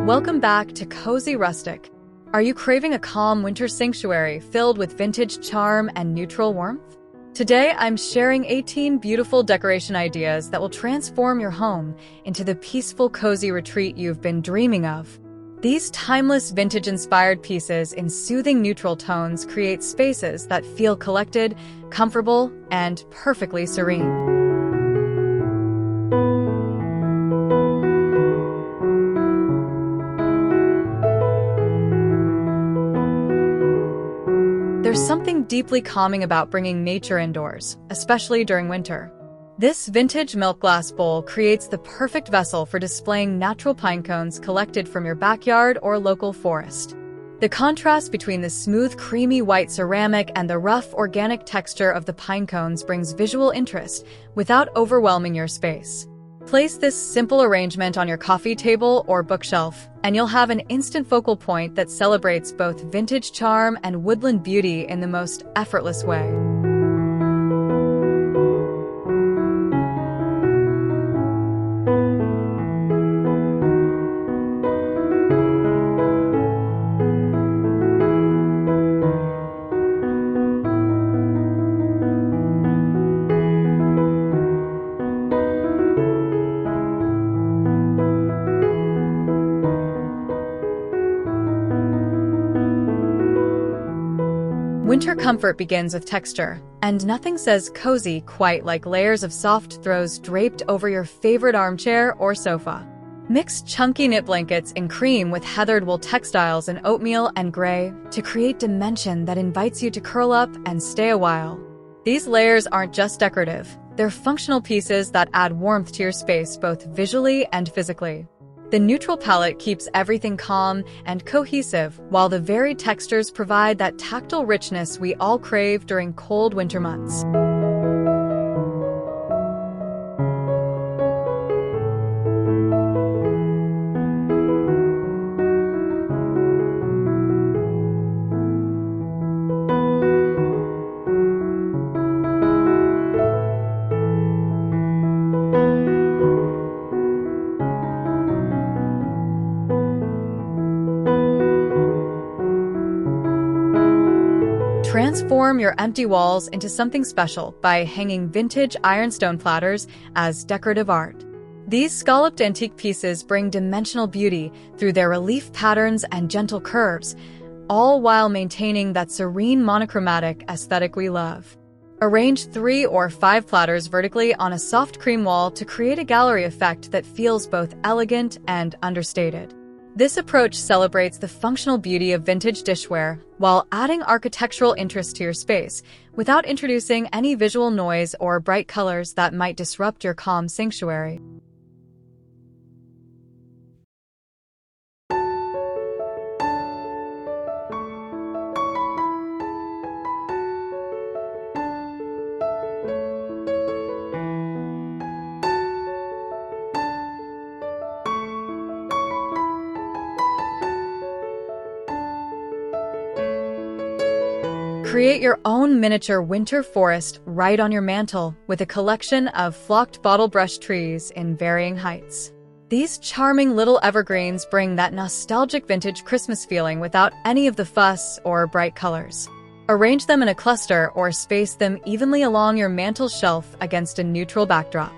Welcome back to Cozy Rustic. Are you craving a calm winter sanctuary filled with vintage charm and neutral warmth? Today, I'm sharing 18 beautiful decoration ideas that will transform your home into the peaceful, cozy retreat you've been dreaming of. These timeless vintage-inspired pieces in soothing neutral tones create spaces that feel collected, comfortable, and perfectly serene. There's something deeply calming about bringing nature indoors, especially during winter. This vintage milk glass bowl creates the perfect vessel for displaying natural pine cones collected from your backyard or local forest. The contrast between the smooth, creamy white ceramic and the rough, organic texture of the pine cones brings visual interest without overwhelming your space. Place this simple arrangement on your coffee table or bookshelf, and you'll have an instant focal point that celebrates both vintage charm and woodland beauty in the most effortless way. Winter comfort begins with texture, and nothing says cozy quite like layers of soft throws draped over your favorite armchair or sofa. Mix chunky knit blankets in cream with heathered wool textiles in oatmeal and gray to create dimension that invites you to curl up and stay a while. These layers aren't just decorative, they're functional pieces that add warmth to your space both visually and physically. The neutral palette keeps everything calm and cohesive, while the varied textures provide that tactile richness we all crave during cold winter months. Transform your empty walls into something special by hanging vintage Ironstone platters as decorative art. These scalloped antique pieces bring dimensional beauty through their relief patterns and gentle curves, all while maintaining that serene monochromatic aesthetic we love. Arrange 3 or 5 platters vertically on a soft cream wall to create a gallery effect that feels both elegant and understated. This approach celebrates the functional beauty of vintage dishware while adding architectural interest to your space without introducing any visual noise or bright colors that might disrupt your calm sanctuary. Create your own miniature winter forest right on your mantel with a collection of flocked bottle brush trees in varying heights. These charming little evergreens bring that nostalgic vintage Christmas feeling without any of the fuss or bright colors. Arrange them in a cluster or space them evenly along your mantel shelf against a neutral backdrop.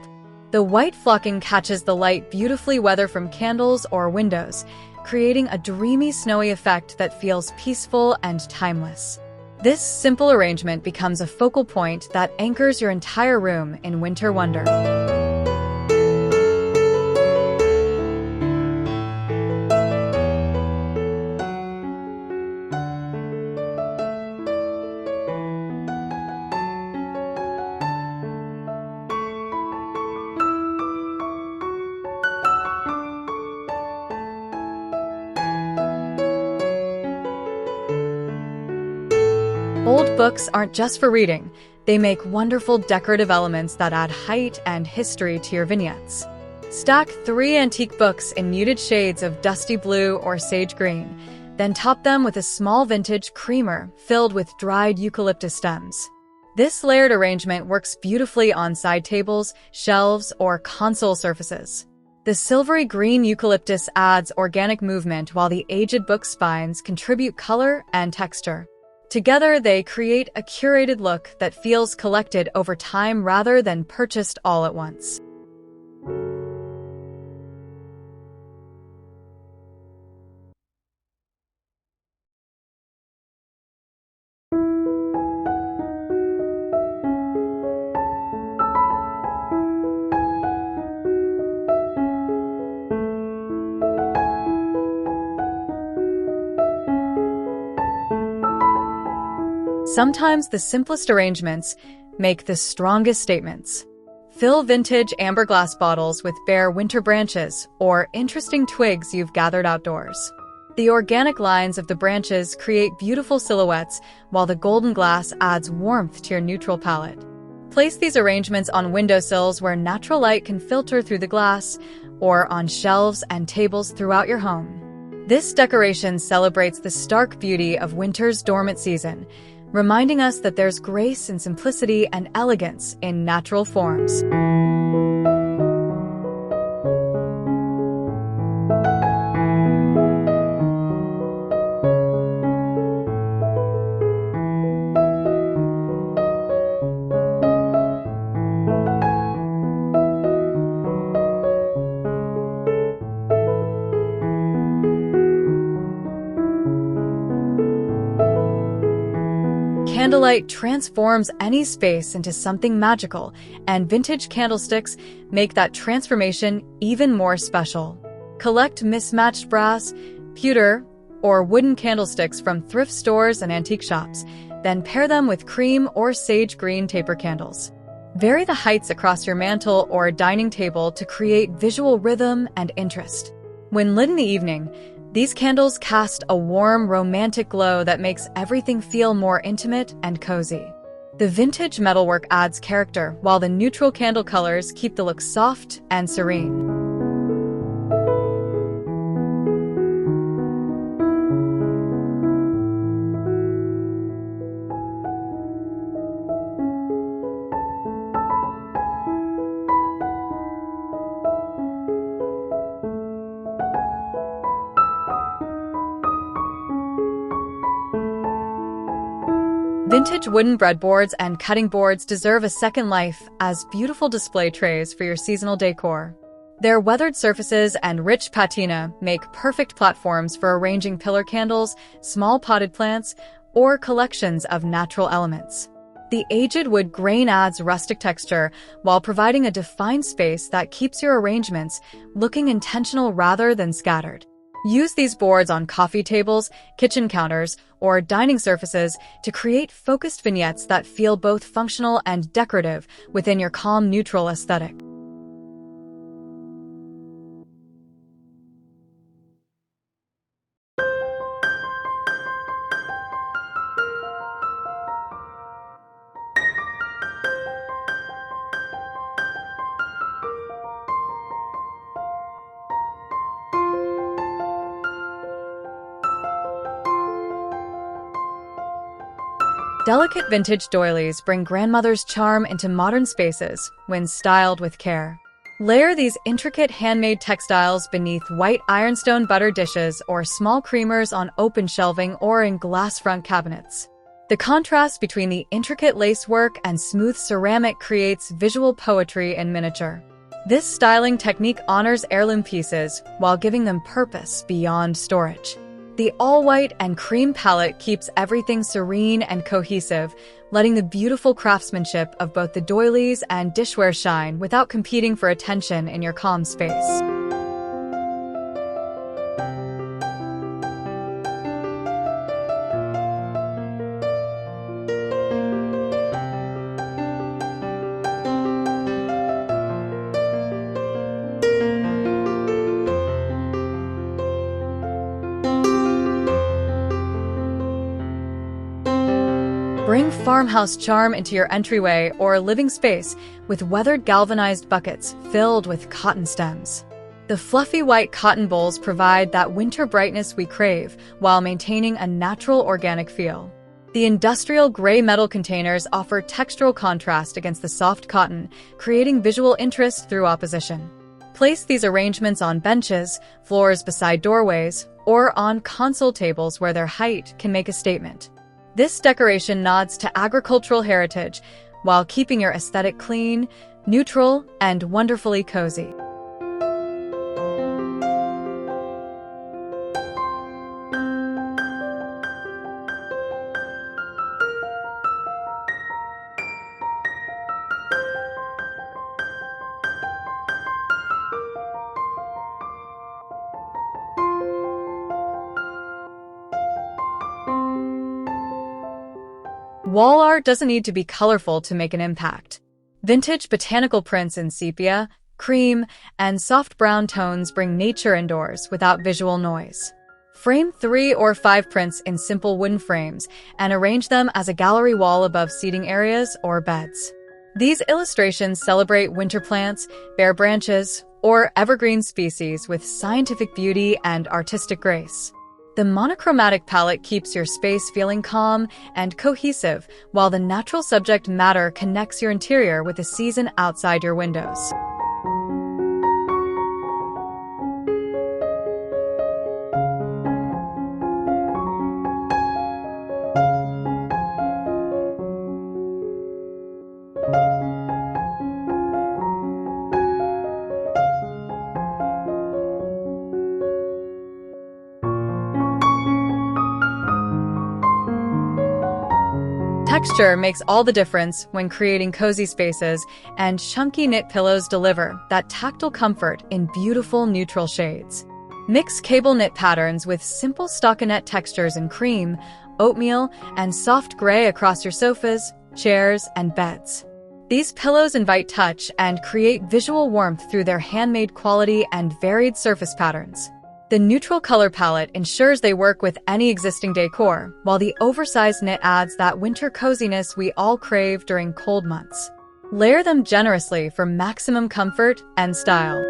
The white flocking catches the light beautifully whether from candles or windows, creating a dreamy snowy effect that feels peaceful and timeless. This simple arrangement becomes a focal point that anchors your entire room in winter wonder. Old books aren't just for reading, they make wonderful decorative elements that add height and history to your vignettes. Stack 3 antique books in muted shades of dusty blue or sage green, then top them with a small vintage creamer filled with dried eucalyptus stems. This layered arrangement works beautifully on side tables, shelves, or console surfaces. The silvery green eucalyptus adds organic movement while the aged book spines contribute color and texture. Together, they create a curated look that feels collected over time rather than purchased all at once. Sometimes the simplest arrangements make the strongest statements. Fill vintage amber glass bottles with bare winter branches or interesting twigs you've gathered outdoors. The organic lines of the branches create beautiful silhouettes, while the golden glass adds warmth to your neutral palette. Place these arrangements on windowsills where natural light can filter through the glass, or on shelves and tables throughout your home. This decoration celebrates the stark beauty of winter's dormant season, reminding us that there's grace and simplicity and elegance in natural forms. Candlelight transforms any space into something magical, and vintage candlesticks make that transformation even more special. Collect mismatched brass, pewter, or wooden candlesticks from thrift stores and antique shops, then pair them with cream or sage green taper candles. Vary the heights across your mantel or dining table to create visual rhythm and interest. When lit in the evening, these candles cast a warm, romantic glow that makes everything feel more intimate and cozy. The vintage metalwork adds character, while the neutral candle colors keep the look soft and serene. Vintage wooden breadboards and cutting boards deserve a second life as beautiful display trays for your seasonal decor. Their weathered surfaces and rich patina make perfect platforms for arranging pillar candles, small potted plants, or collections of natural elements. The aged wood grain adds rustic texture while providing a defined space that keeps your arrangements looking intentional rather than scattered. Use these boards on coffee tables, kitchen counters, or dining surfaces to create focused vignettes that feel both functional and decorative within your calm, neutral aesthetic. Delicate vintage doilies bring grandmother's charm into modern spaces when styled with care. Layer these intricate handmade textiles beneath white ironstone butter dishes or small creamers on open shelving or in glass front cabinets. The contrast between the intricate lacework and smooth ceramic creates visual poetry in miniature. This styling technique honors heirloom pieces while giving them purpose beyond storage. The all-white and cream palette keeps everything serene and cohesive, letting the beautiful craftsmanship of both the doilies and dishware shine without competing for attention in your calm space. Bring farmhouse charm into your entryway or living space with weathered galvanized buckets filled with cotton stems. The fluffy white cotton bowls provide that winter brightness we crave while maintaining a natural organic feel. The industrial gray metal containers offer textural contrast against the soft cotton, creating visual interest through opposition. Place these arrangements on benches, floors beside doorways, or on console tables where their height can make a statement. This decoration nods to agricultural heritage while keeping your aesthetic clean, neutral, and wonderfully cozy. Wall art doesn't need to be colorful to make an impact. Vintage botanical prints in sepia, cream, and soft brown tones bring nature indoors without visual noise. Frame 3 or 5 prints in simple wooden frames and arrange them as a gallery wall above seating areas or beds. These illustrations celebrate winter plants, bare branches, or evergreen species with scientific beauty and artistic grace. The monochromatic palette keeps your space feeling calm and cohesive, while the natural subject matter connects your interior with the season outside your windows. Texture makes all the difference when creating cozy spaces, and chunky knit pillows deliver that tactile comfort in beautiful neutral shades. Mix cable knit patterns with simple stockinette textures in cream, oatmeal, and soft gray across your sofas, chairs, and beds. These pillows invite touch and create visual warmth through their handmade quality and varied surface patterns. The neutral color palette ensures they work with any existing decor, while the oversized knit adds that winter coziness we all crave during cold months. Layer them generously for maximum comfort and style.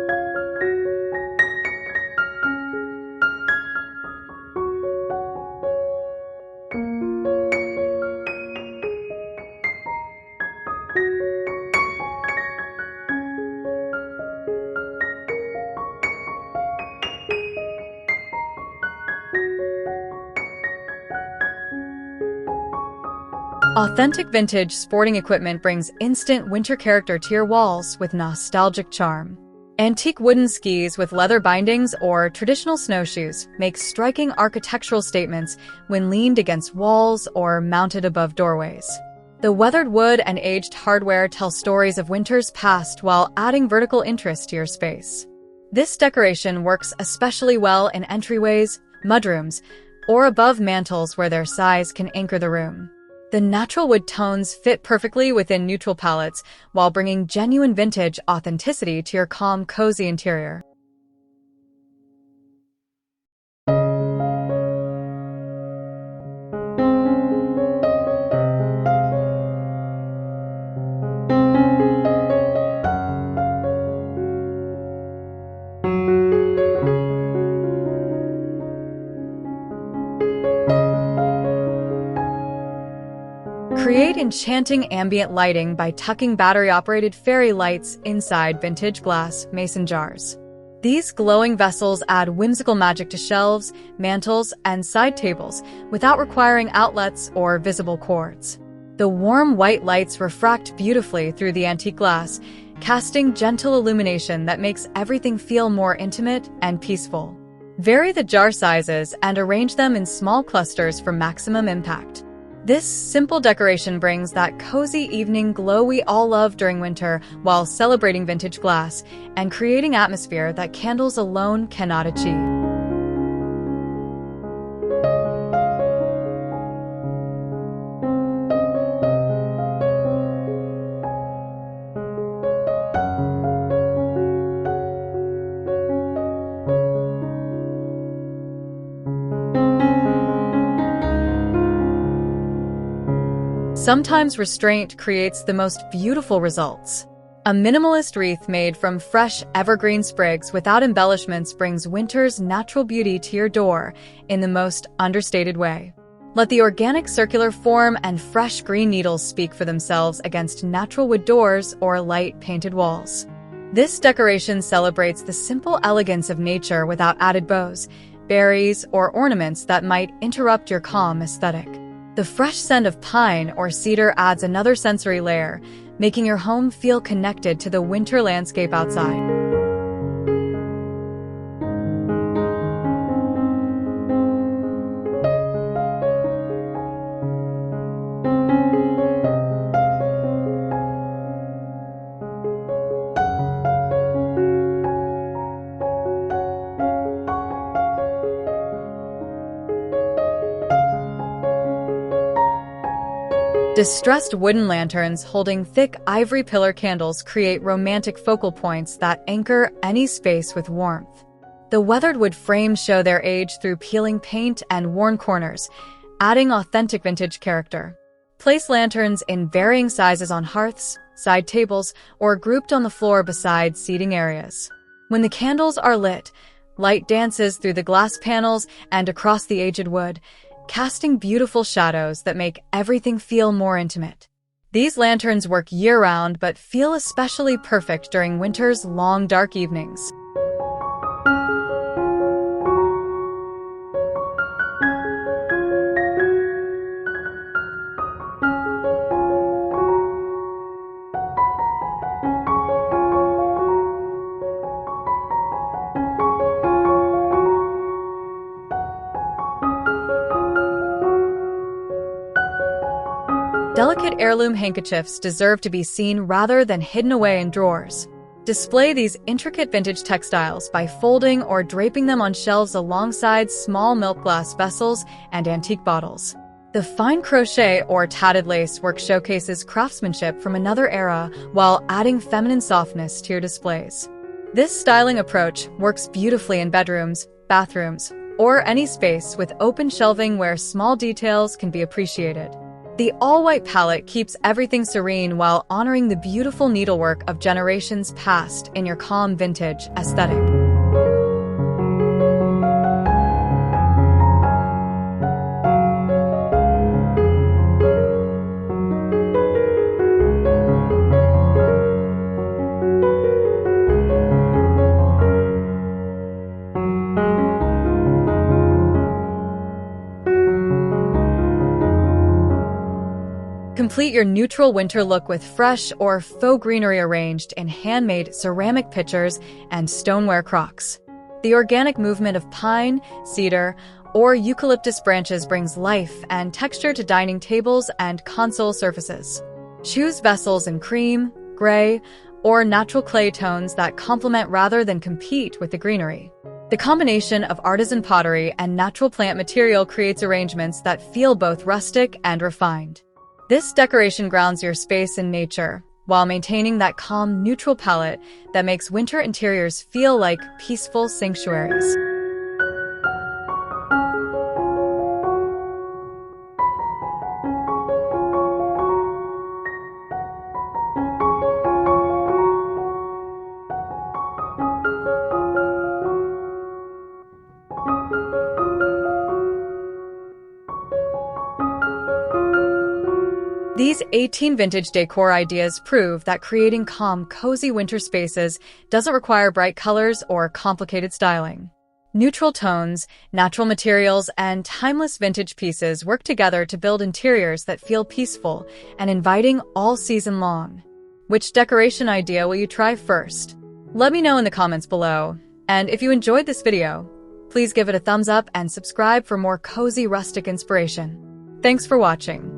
Authentic vintage sporting equipment brings instant winter character to your walls with nostalgic charm. Antique wooden skis with leather bindings or traditional snowshoes make striking architectural statements when leaned against walls or mounted above doorways. The weathered wood and aged hardware tell stories of winters past while adding vertical interest to your space. This decoration works especially well in entryways, mudrooms, or above mantels where their size can anchor the room. The natural wood tones fit perfectly within neutral palettes while bringing genuine vintage authenticity to your calm, cozy interior. Create enchanting ambient lighting by tucking battery-operated fairy lights inside vintage glass mason jars. These glowing vessels add whimsical magic to shelves, mantels, and side tables without requiring outlets or visible cords. The warm white lights refract beautifully through the antique glass, casting gentle illumination that makes everything feel more intimate and peaceful. Vary the jar sizes and arrange them in small clusters for maximum impact. This simple decoration brings that cozy evening glow we all love during winter while celebrating vintage glass and creating atmosphere that candles alone cannot achieve. Sometimes restraint creates the most beautiful results. A minimalist wreath made from fresh, evergreen sprigs without embellishments brings winter's natural beauty to your door in the most understated way. Let the organic circular form and fresh green needles speak for themselves against natural wood doors or light painted walls. This decoration celebrates the simple elegance of nature without added bows, berries, or ornaments that might interrupt your calm aesthetic. The fresh scent of pine or cedar adds another sensory layer, making your home feel connected to the winter landscape outside. Distressed wooden lanterns holding thick ivory pillar candles create romantic focal points that anchor any space with warmth. The weathered wood frames show their age through peeling paint and worn corners, adding authentic vintage character. Place lanterns in varying sizes on hearths, side tables, or grouped on the floor beside seating areas. When the candles are lit, light dances through the glass panels and across the aged wood, casting beautiful shadows that make everything feel more intimate. These lanterns work year-round but feel especially perfect during winter's long, dark evenings. Delicate heirloom handkerchiefs deserve to be seen rather than hidden away in drawers. Display these intricate vintage textiles by folding or draping them on shelves alongside small milk glass vessels and antique bottles. The fine crochet or tatted lace work showcases craftsmanship from another era while adding feminine softness to your displays. This styling approach works beautifully in bedrooms, bathrooms, or any space with open shelving where small details can be appreciated. The all-white palette keeps everything serene while honoring the beautiful needlework of generations past in your calm vintage aesthetic. Complete your neutral winter look with fresh or faux greenery arranged in handmade ceramic pitchers and stoneware crocks. The organic movement of pine, cedar, or eucalyptus branches brings life and texture to dining tables and console surfaces. Choose vessels in cream, gray, or natural clay tones that complement rather than compete with the greenery. The combination of artisan pottery and natural plant material creates arrangements that feel both rustic and refined. This decoration grounds your space in nature, while maintaining that calm, neutral palette that makes winter interiors feel like peaceful sanctuaries. These 18 vintage decor ideas prove that creating calm, cozy winter spaces doesn't require bright colors or complicated styling. Neutral tones, natural materials, and timeless vintage pieces work together to build interiors that feel peaceful and inviting all season long. Which decoration idea will you try first? Let me know in the comments below. And if you enjoyed this video, please give it a thumbs up and subscribe for more cozy rustic inspiration. Thanks for watching.